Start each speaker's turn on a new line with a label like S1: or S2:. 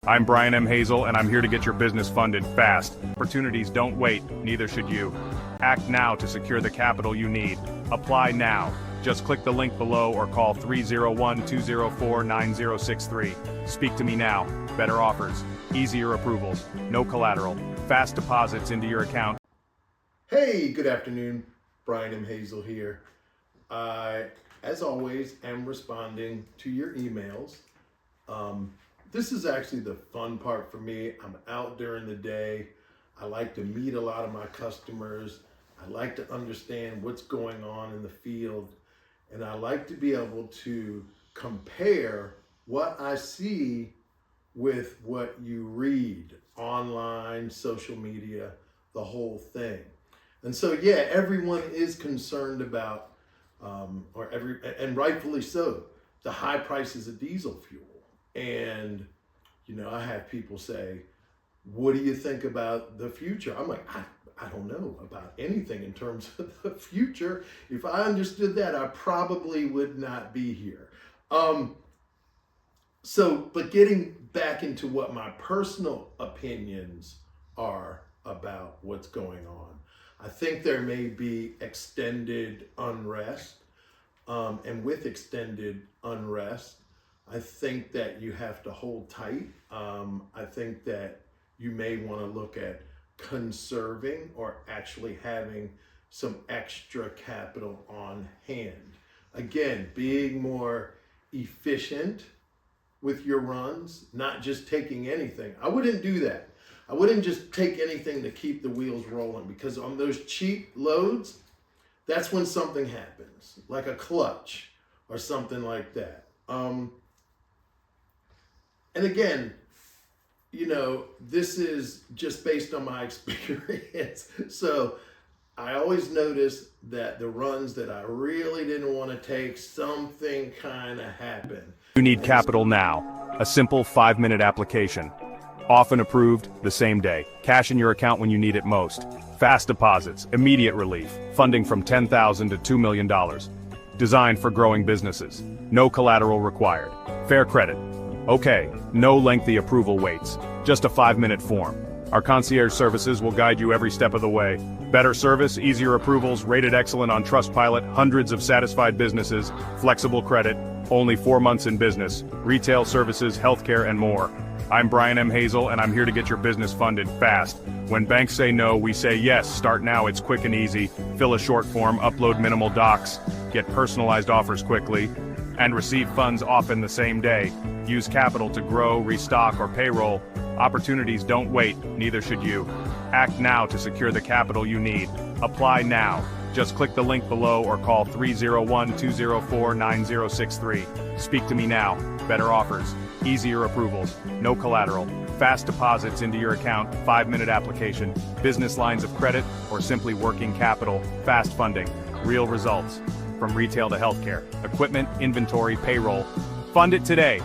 S1: I'm Brian M. Hazel, and I'm here to get your business funded fast. Opportunities don't wait, neither should you. Act now to secure the capital you need. Apply now. Just click the link below or call 301-204-9063. Speak to me now. Better offers, easier approvals, no collateral, fast deposits into your account.
S2: Hey, good afternoon. Brian M. Hazel here. I, as always, am responding to your emails. This is actually the fun part for me. I'm out during the day. I like to meet a lot of my customers. I like to understand what's going on in the field. And I like to be able to compare what I see with what you read online, social media, the whole thing. And so, yeah, everyone is concerned about, and rightfully so, the high prices of diesel fuel. And, you know, I have people say, what do you think about the future? I'm like, I don't know about anything in terms of the future. If I understood that, I probably would not be here. But getting back into what my personal opinions are about what's going on, I think there may be extended unrest. And with extended unrest, I think that you have to hold tight. I think that you may want to look at conserving or actually having some extra capital on hand. Again, being more efficient with your runs, not just taking anything. I wouldn't do that. I wouldn't just take anything to keep the wheels rolling, because on those cheap loads, that's when something happens, like a clutch or something like that. And again, you know, this is just based on my experience. So I always notice that the runs that I really didn't want to take, something kind of happened.
S1: You need capital now. A simple 5-minute application. Often approved the same day. Cash in your account when you need it most. Fast deposits, immediate relief. Funding from $10,000 to $2 million. Designed for growing businesses. No collateral required. Fair credit. Okay, no lengthy approval waits. Just a 5-minute form. Our concierge services will guide you every step of the way. Better service, easier approvals, rated excellent on Trustpilot, hundreds of satisfied businesses, flexible credit, only 4 months in business, retail services, healthcare, and more. I'm Brian M. Hazel, and I'm here to get your business funded fast. When banks say no, we say yes. Start now, it's quick and easy. Fill a short form, upload minimal docs, get personalized offers quickly, and receive funds often the same day. Use capital to grow, restock, or payroll. Opportunities don't wait, neither should you. Act now to secure the capital you need. Apply now. Just click the link below or call 301-204-9063. Speak to me now. Better offers, easier approvals, no collateral, fast deposits into your account, 5-minute application, business lines of credit, or simply working capital, fast funding, real results. From retail to healthcare, equipment, inventory, payroll. Fund it today.